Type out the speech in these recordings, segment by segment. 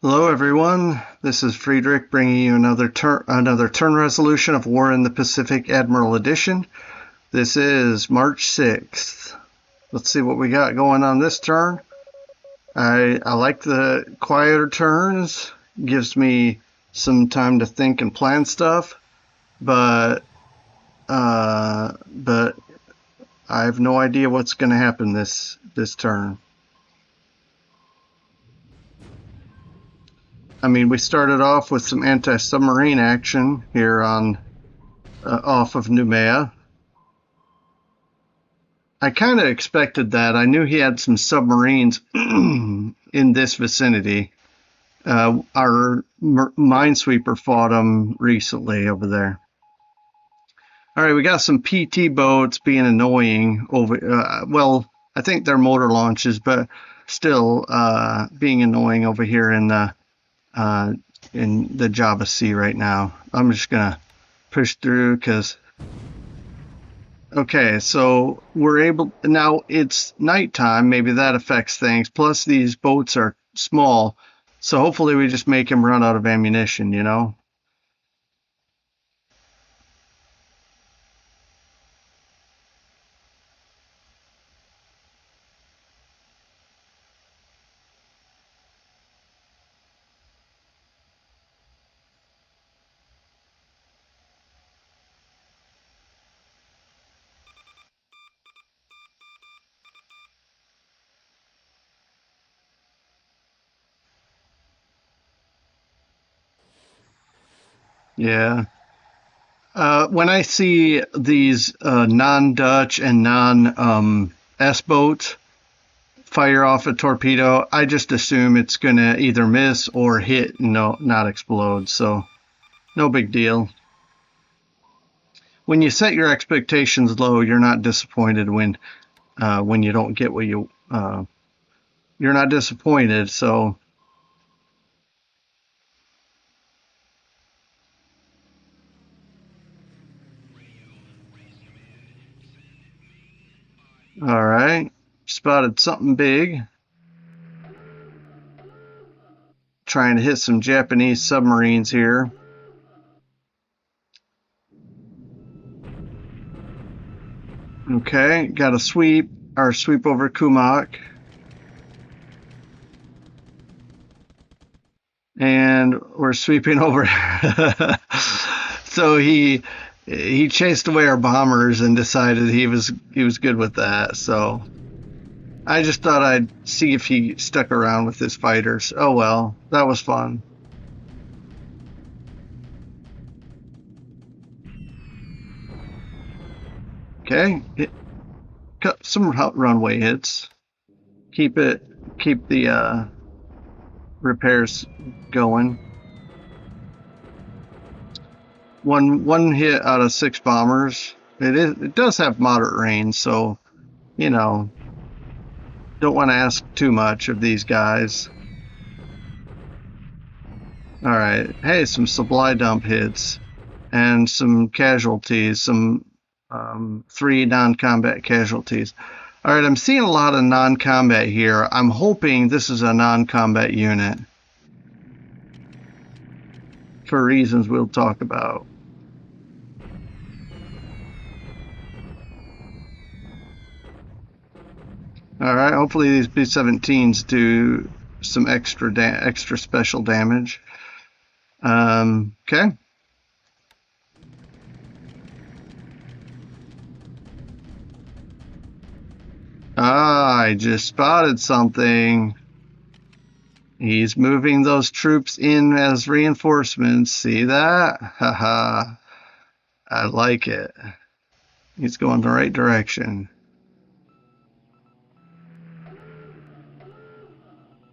Hello everyone, this is Friedrich bringing you another turn resolution of War in the Pacific Admiral Edition. This is March 6th. Let's see what we got going on this turn. I like the quieter turns, gives me some time to think and plan stuff, but I have no idea what's going to happen this turn. I mean, we started off with some anti-submarine action here on off of Noumea. I kind of expected that. I knew he had some submarines in this vicinity. Our minesweeper fought them recently over there. All right, we got some PT boats being annoying over. Well, I think they're motor launches, but still being annoying over here in the Java Sea right now. I'm just gonna push through because. Okay, so we're able now. It's nighttime. Maybe that affects things. Plus, these boats are small, so hopefully we just make him run out of ammunition. You know. Yeah. When I see these non-Dutch and non-S boats fire off a torpedo, I just assume it's gonna either miss or hit and not explode. So no big deal. When you set your expectations low, you're not disappointed when you don't get what you're not disappointed. So all right, spotted something big. Trying to hit some Japanese submarines here. Okay, got a sweep over Kumak. And we're sweeping over. So he chased away our bombers and decided he was good with that. So I just thought I'd see if he stuck around with his fighters. Oh well, that was fun. Okay, cut some runway hits. Keep the repairs going. One hit out of 6 bombers. It does have moderate range, so you know, don't want to ask too much of these guys. All right, hey, some supply dump hits and some casualties, some 3 non-combat casualties. All right, I'm seeing a lot of non-combat here. I'm hoping this is a non-combat unit for reasons we'll talk about. All right, hopefully these B-17s do some extra special damage. Okay. Ah, I just spotted something. He's moving those troops in as reinforcements. See that? Haha. I like it. He's going the right direction.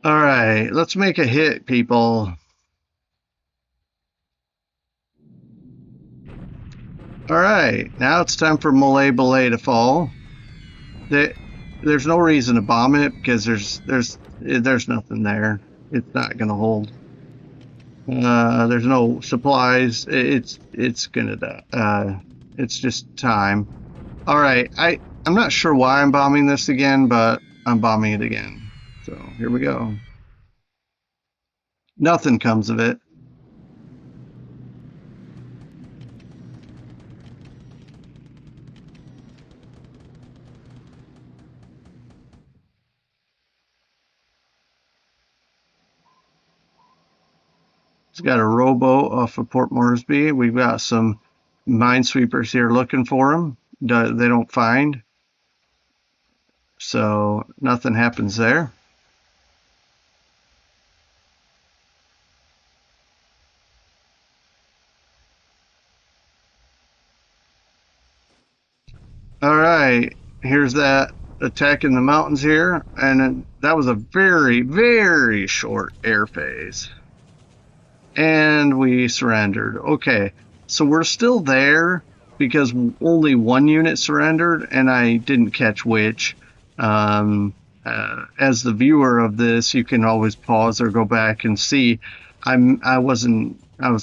All right, let's make a hit, people. All right, now it's time for Malay Belay to fall. There's no reason to bomb it because there's nothing there. It's not gonna hold. There's no supplies. It's gonna die. It's just time. All right, I'm not sure why I'm bombing this again, but I'm bombing it again. So here we go. Nothing comes of it. It's got a rowboat off of Port Moresby. We've got some minesweepers here looking for them. They don't find, so nothing happens there. All right, here's that attack in the mountains here, and that was a very, very short air phase. And we surrendered. Okay, so we're still there because only one unit surrendered, and I didn't catch which. As the viewer of this, you can always pause or go back and see. I was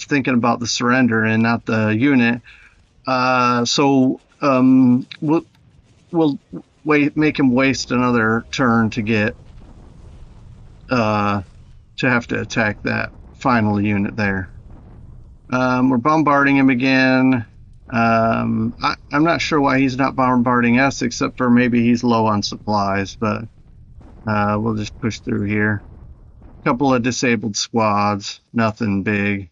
thinking about the surrender and not the unit. We'll make him waste another turn to get to have to attack that final unit there. We're bombarding him again. I'm not sure why he's not bombarding us, except for maybe he's low on supplies, but we'll just push through here. A couple of disabled squads, nothing big.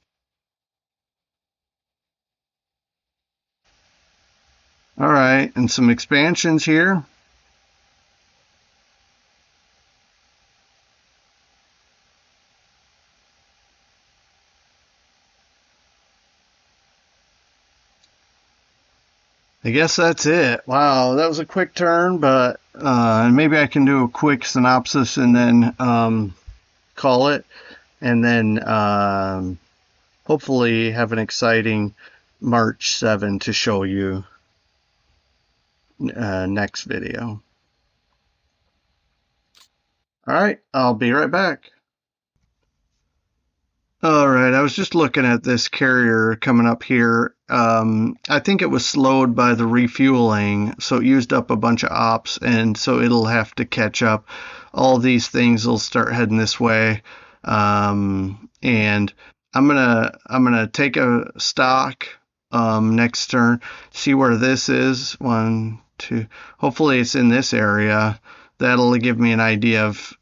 All right, and some expansions here. I guess that's it. Wow, that was a quick turn, but maybe I can do a quick synopsis and then call it, and then hopefully have an exciting March 7 to show you next video. All right, I'll be right back. All right, I was just looking at this carrier coming up here. I think it was slowed by the refueling, so it used up a bunch of ops, and so it'll have to catch up. All these things will start heading this way, and I'm gonna take a stock next turn, see where this is. 1, 2. Hopefully, it's in this area. That'll give me an idea of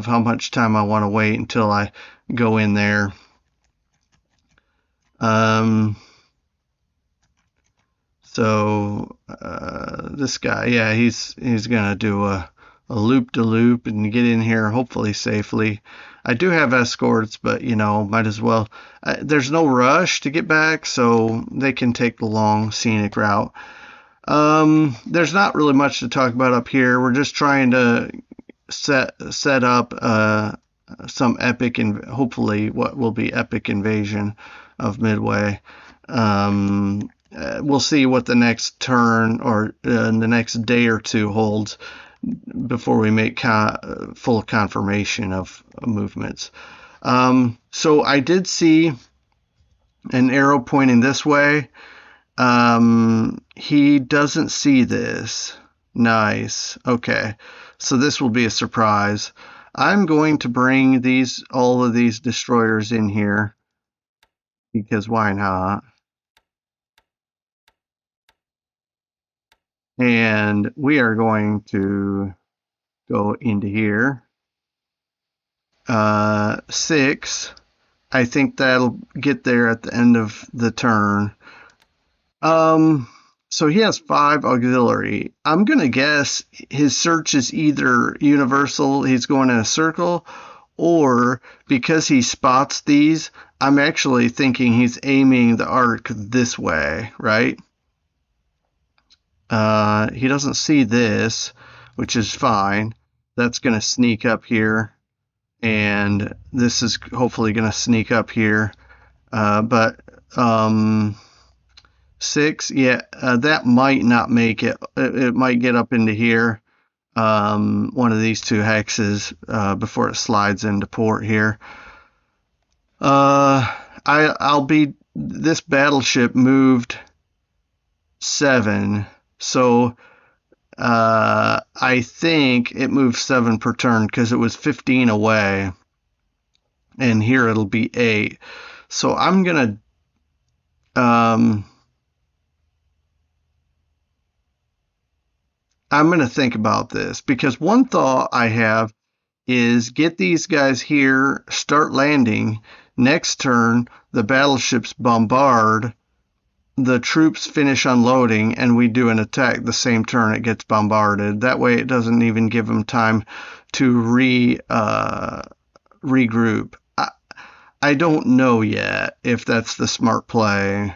how much time I want to wait until I go in there. This guy, yeah, he's gonna do a loop de loop and get in here hopefully safely. I do have escorts, but might as well. There's no rush to get back, so they can take the long scenic route. There's not really much to talk about up here. We're just trying to set up some epic and hopefully what will be epic invasion of Midway. We'll see what the next turn or the next day or two holds before we make full confirmation of movements. So I did see an arrow pointing this way. He doesn't see this. Nice. Okay. So this will be a surprise. I'm going to bring all of these destroyers in here because why not? And we are going to go into here. 6. I think that'll get there at the end of the turn. So he has 5 auxiliary. I'm going to guess his search is either universal, he's going in a circle, or because he spots these, I'm actually thinking he's aiming the arc this way, right? He doesn't see this, which is fine. That's going to sneak up here, and this is hopefully going to sneak up here. But 6, yeah, that might not make it. It might get up into here, one of these 2 hexes, before it slides into port here. This battleship moved 7, so I think it moved 7 per turn because it was 15 away. and here it'll be 8. So I'm gonna I'm gonna think about this, because one thought I have is get these guys here, start landing. Next turn, the battleships bombard, the troops finish unloading, and we do an attack the same turn it gets bombarded. That way it doesn't even give them time to regroup. I don't know yet if that's the smart play.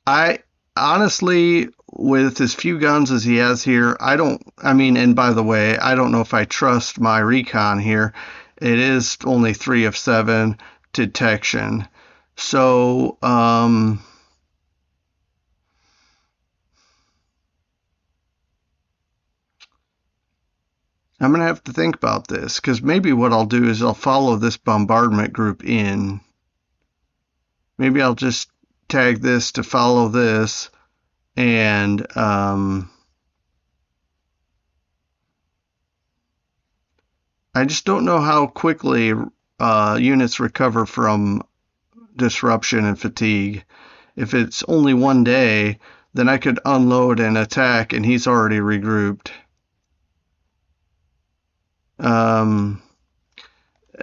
I honestly, with as few guns as he has here, I mean, and by the way, I don't know if I trust my recon here. It is only 3 of 7 detection. So, I'm going to have to think about this, because maybe what I'll do is I'll follow this bombardment group in. Maybe I'll just tag this to follow this, and I just don't know how quickly units recover from disruption and fatigue. If it's only one day, then I could unload and attack, and he's already regrouped.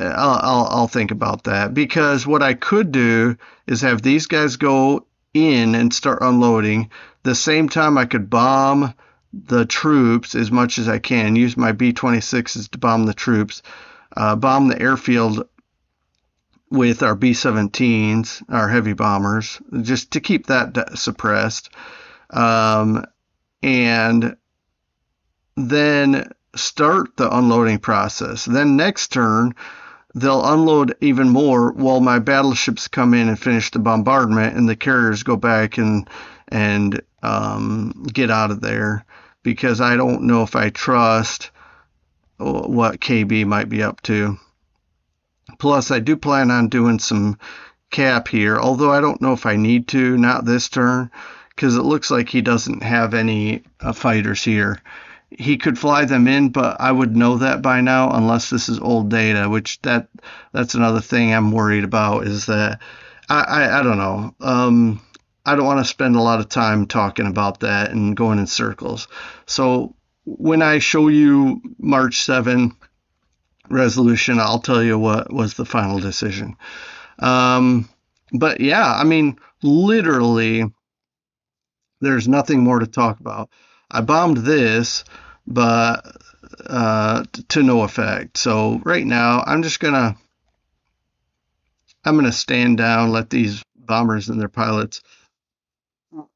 I'll think about that, because what I could do is have these guys go in and start unloading. The same time I could bomb the troops as much as I can, use my B-26s to bomb the troops, bomb the airfield with our B-17s, our heavy bombers, just to keep that suppressed, and then start the unloading process. Then next turn, they'll unload even more while my battleships come in and finish the bombardment, and the carriers go back and get out of there, because I don't know if I trust what KB might be up to. Plus, I do plan on doing some cap here, although I don't know if I need to, not this turn, because it looks like he doesn't have any fighters here. He could fly them in, but I would know that by now, unless this is old data, which that's another thing I'm worried about, is that I don't know. I don't want to spend a lot of time talking about that and going in circles. So when I show you March 7 resolution, I'll tell you what was the final decision. But yeah, I mean, literally, there's nothing more to talk about. I bombed this, but to no effect. So right now, I'm gonna stand down, let these bombers and their pilots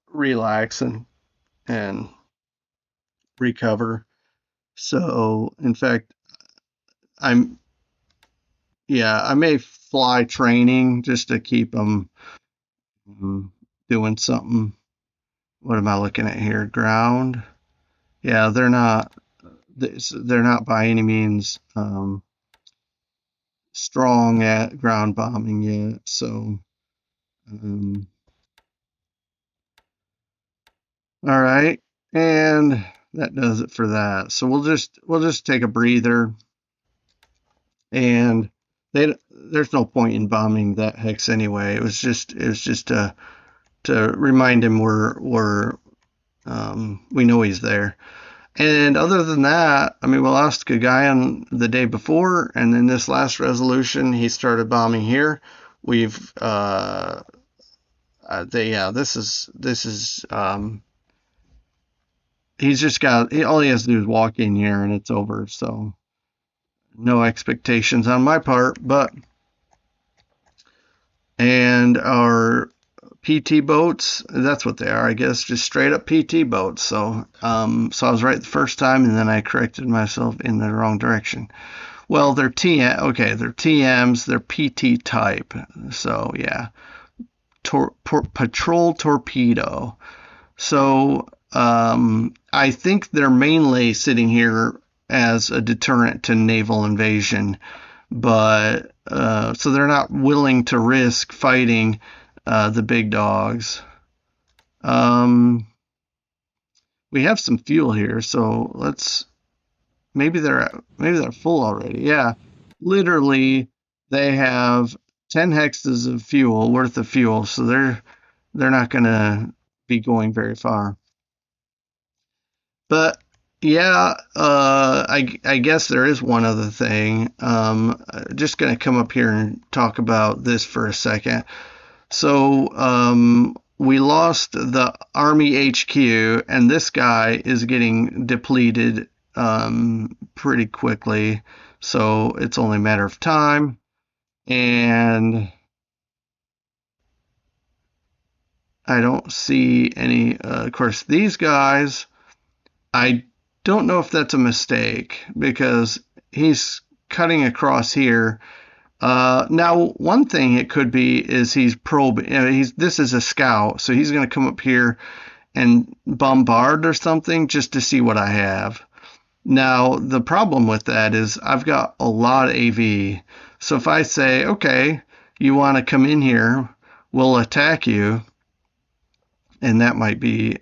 relax and recover. So in fact, I may fly training just to keep them doing something. What am I looking at here? Ground. Yeah, they're not by any means strong at ground bombing yet. So, all right, and that does it for that. So we'll just take a breather, and there's no point in bombing that hex anyway. It was just to remind him we know he's there. And other than that, I mean, we lost a guy on the day before, and then this last resolution, he started bombing here. We've, this is, he's just all he has to do is walk in here and it's over. So no expectations on my part, and our PT boats, that's what they are, I guess, just straight up PT boats. So I was right the first time, and then I corrected myself in the wrong direction. Well, they're they're TMs, they're PT type. So yeah, patrol torpedo. So I think they're mainly sitting here as a deterrent to naval invasion, but so they're not willing to risk fighting the big dogs. We have some fuel here, so maybe they're full already. Yeah, literally they have 10 hexes of fuel worth of fuel, so they're not going to be going very far. But yeah, I guess there is one other thing. Just going to come up here and talk about this for a second. So we lost the Army HQ, and this guy is getting depleted pretty quickly. So it's only a matter of time. And I don't see any, of course, these guys, I don't know if that's a mistake because he's cutting across here. Now, one thing it could be is he's probing. This is a scout, so he's going to come up here and bombard or something just to see what I have. Now, the problem with that is I've got a lot of AV. So if I say, okay, you want to come in here, we'll attack you. And that might be,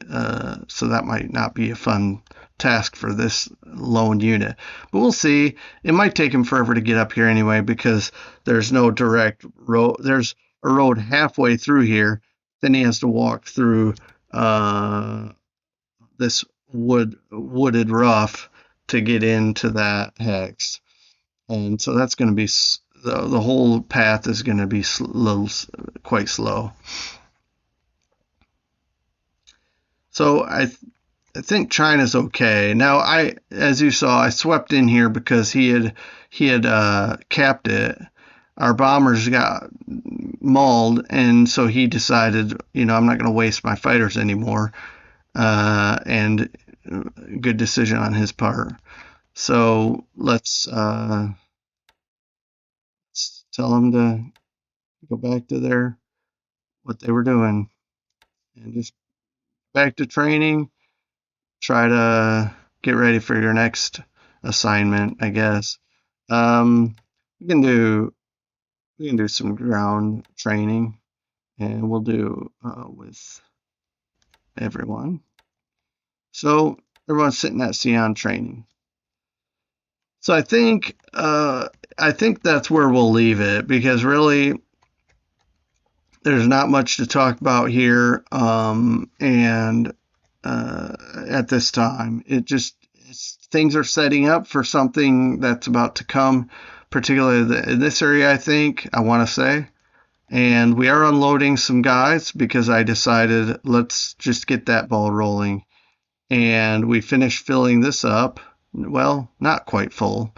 so that might not be a fun task for this lone unit. But we'll see. It might take him forever to get up here anyway because there's no direct road. There's a road halfway through here. Then he has to walk through this wooded rough to get into that hex. And so that's going to be, the whole path is going to be quite slow. So I think China's okay. Now, as you saw, I swept in here because he had capped it. Our bombers got mauled, and so he decided, I'm not going to waste my fighters anymore. And good decision on his part. So let's tell them to go back to what they were doing, and just back to training. Try to get ready for your next assignment, I guess. We can do some ground training, and we'll do with everyone. So everyone's sitting at Sion training. So I think that's where we'll leave it because really there's not much to talk about here, and at this time. Things are setting up for something that's about to come, particularly in this area, I want to say. And we are unloading some guys because I decided let's just get that ball rolling. And we finished filling this up. Well, not quite full.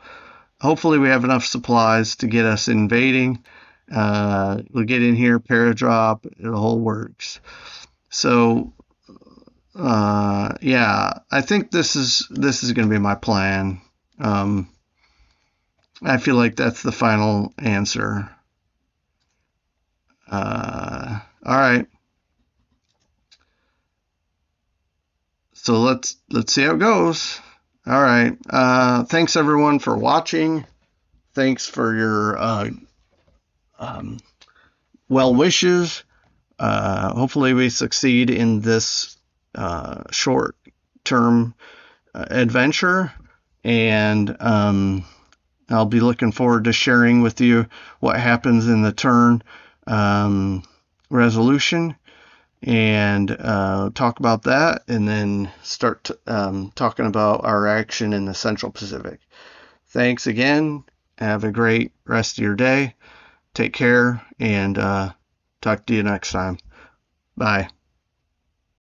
Hopefully we have enough supplies to get us invading. We'll get in here, paradrop, the whole works. So yeah, I think this is going to be my plan. I feel like that's the final answer. All right. So let's see how it goes. All right. Thanks everyone for watching. Thanks for your well wishes. Hopefully we succeed in this short-term adventure, and I'll be looking forward to sharing with you what happens in the turn resolution, and talk about that, and then start talking about our action in the Central Pacific. Thanks again. Have a great rest of your day. Take care, and talk to you next time. Bye.